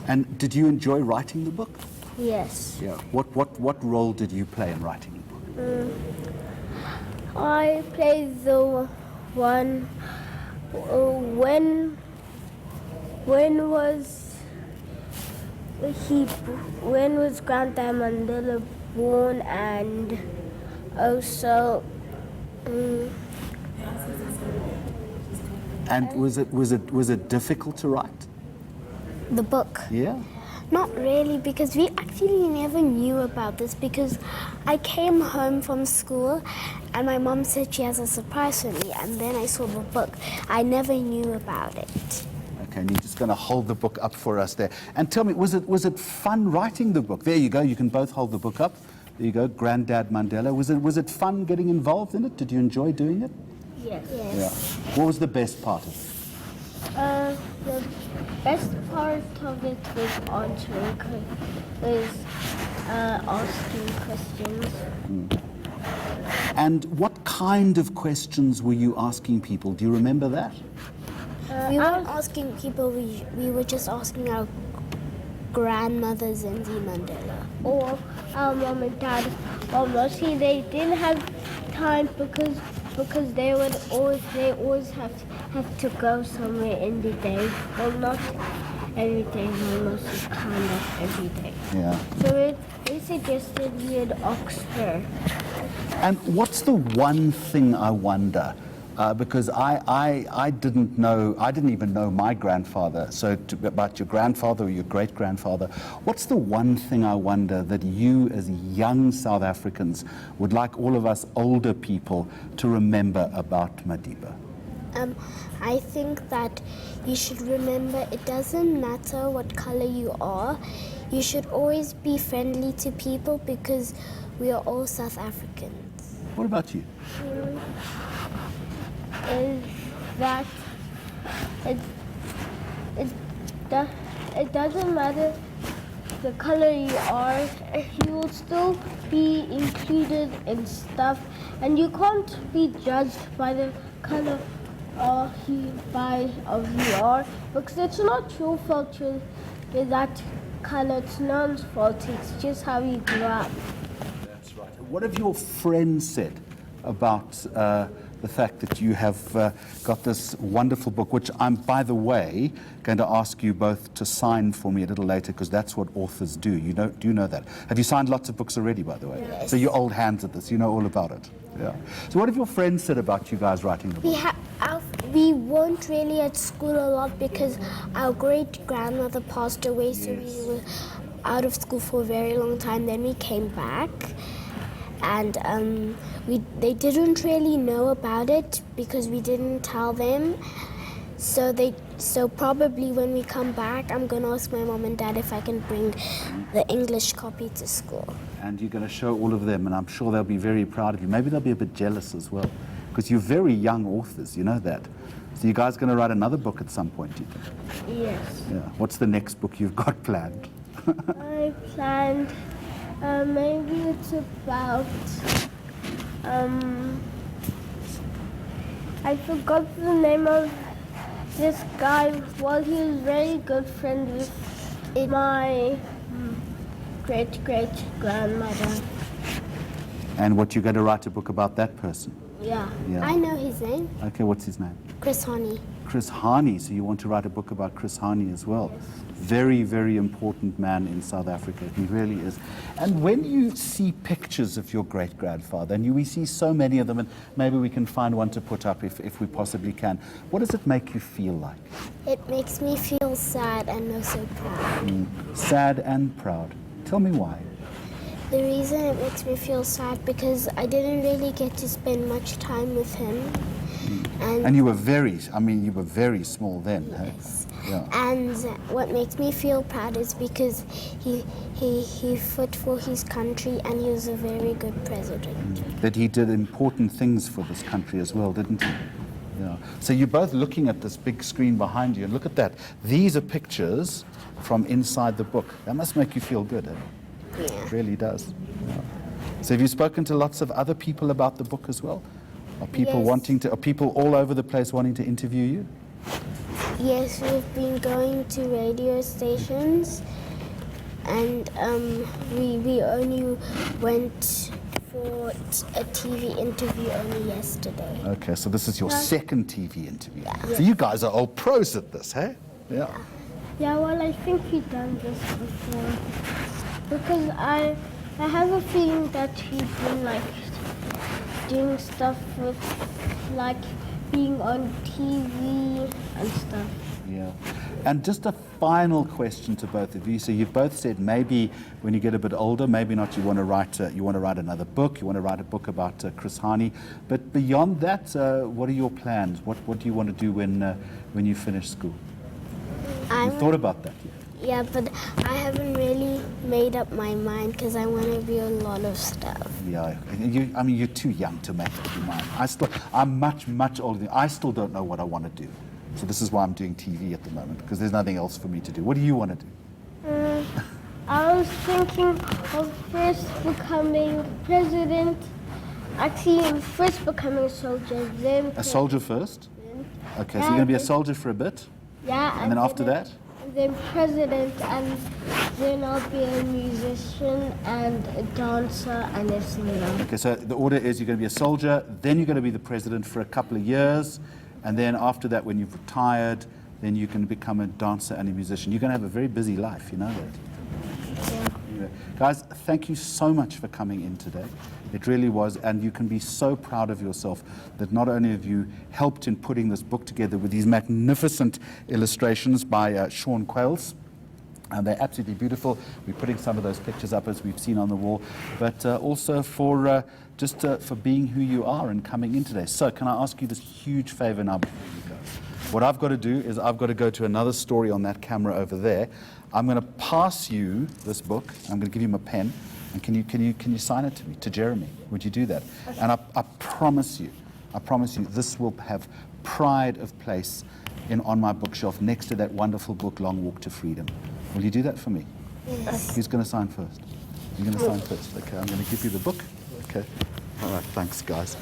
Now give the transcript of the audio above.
And did you enjoy writing the book? Yes. Yeah. What role did you play in writing the book? I played the one when was Grandad Mandela born, and also And was it difficult to write? The book? Yeah. Not really, because we actually never knew about this, because I came home from school and my mom said she has a surprise for me, and then I saw the book. I never knew about it. Okay, and you're just going to hold the book up for us there. And tell me, was it fun writing the book? There you go, you can both hold the book up. There you go, Grandad Mandela. Was it fun getting involved in it? Did you enjoy doing it? yes. Yeah. What was the best part of it? The best part of it was asking questions. And what kind of questions were you asking people? Do you remember that? We weren't asking people, we were just asking our grandmother, Zazi Mandela. Or our mom and dad. Well, mostly they didn't have time because they always have to go somewhere in the day. Well, not every day, but most of the time, not every day. Yeah. So they suggested we would ask her. And what's the one thing I wonder? Because I didn't even know my grandfather. So about your grandfather or your great-grandfather, what's the one thing I wonder that you as young South Africans would like all of us older people to remember about Madiba? I think that you should remember it doesn't matter what color you are. You should always be friendly to people because we are all South Africans. What about you? Is that it doesn't matter the color you are, you will still be included in stuff, and you can't be judged by the color of you are, because it's not your fault you're that color, it's no one's fault, it's just how you grew up. That's right. What have your friends said about the fact that you have got this wonderful book, which I'm, by the way, going to ask you both to sign for me a little later, because that's what authors do. Do you know that? Have you signed lots of books already, by the way? Yes. So you're old hands at this. You know all about it. Yeah. So what have your friends said about you guys writing the book? We weren't really at school a lot because our great-grandmother passed away, so we were out of school for a very long time. Then we came back, and they didn't really know about it because we didn't tell them. So probably when we come back, I'm going to ask my mom and dad if I can bring the English copy to school. And you're going to show all of them, and I'm sure they'll be very proud of you. Maybe they'll be a bit jealous as well, because you're very young authors, you know that. So you guys going to write another book at some point, do you think? Yes. Yeah. What's the next book you've got planned? I planned, maybe it's about, I forgot the name of this guy. Well, he was very good friend with my great-great-grandmother. And what, you're going to write a book about that person? Yeah. I know his name. Okay, what's his name? Chris Hani. Chris Hani. So you want to write a book about Chris Hani as well? Yes. Very, very important man in South Africa. He really is. And when you see pictures of your great-grandfather, and we see so many of them, and maybe we can find one to put up if we possibly can, what does it make you feel like? It makes me feel sad and also proud. Sad and proud. Tell me why. The reason it makes me feel sad because I didn't really get to spend much time with him. And you were very small then. Yes. Hey? Yeah. And what makes me feel proud is because he fought for his country and he was a very good president. That he did important things for this country as well, didn't he? Yeah. So you're both looking at this big screen behind you, and look at that. These are pictures from inside the book. That must make you feel good, eh? Yeah. It really does. Yeah. So have you spoken to lots of other people about the book as well? Are people Yes. are people all over the place wanting to interview you? Yes, we've been going to radio stations, and we only went for a TV interview only yesterday. Okay, so this is your second TV interview. So you guys are all pros at this, hey? Yeah. Yeah, well, I think we've done this before. Because I have a feeling that we've been like doing stuff with like being on TV and stuff. Yeah. And just a final question to both of you. So you've both said maybe when you get a bit older, maybe not, you want to write another book, you want to write a book about Chris Hani. But beyond that, what are your plans? What do you want to do when you finish school? You thought about that yet? Yeah, but I haven't really made up my mind because I want to be a lot of stuff. Yeah, you're too young to make up your mind. I'm much, much older than you. I still don't know what I want to do. So this is why I'm doing TV at the moment, because there's nothing else for me to do. What do you want to do? I was thinking of first becoming president. Actually, first becoming a soldier, then A soldier first? Okay, so Yeah, you're going to be a then- soldier for a bit, yeah, and then after that? then president, and then I'll be a musician and a dancer and a singer. Okay, so the order is you're going to be a soldier, then you're going to be the president for a couple of years, and then after that, when you've retired, then you can become a dancer and a musician. You're going to have a very busy life, you know that. Yeah. Guys, thank you so much for coming in today. It really was, and you can be so proud of yourself that not only have you helped in putting this book together with these magnificent illustrations by Sean Quails, and they're absolutely beautiful. We're putting some of those pictures up as we've seen on the wall, but also for for being who you are and coming in today. So can I ask you this huge favor now before you go? What I've got to do is I've got to go to another story on that camera over there. I'm going to pass you this book. I'm going to give you my pen. And can you sign it to me, to Jeremy? Would you do that? Okay. And I promise you, this will have pride of place on my bookshelf next to that wonderful book, Long Walk to Freedom. Will you do that for me? Yes. Who's going to sign first? You're going to sign first. Okay, I'm going to give you the book. Okay. All right, thanks, guys.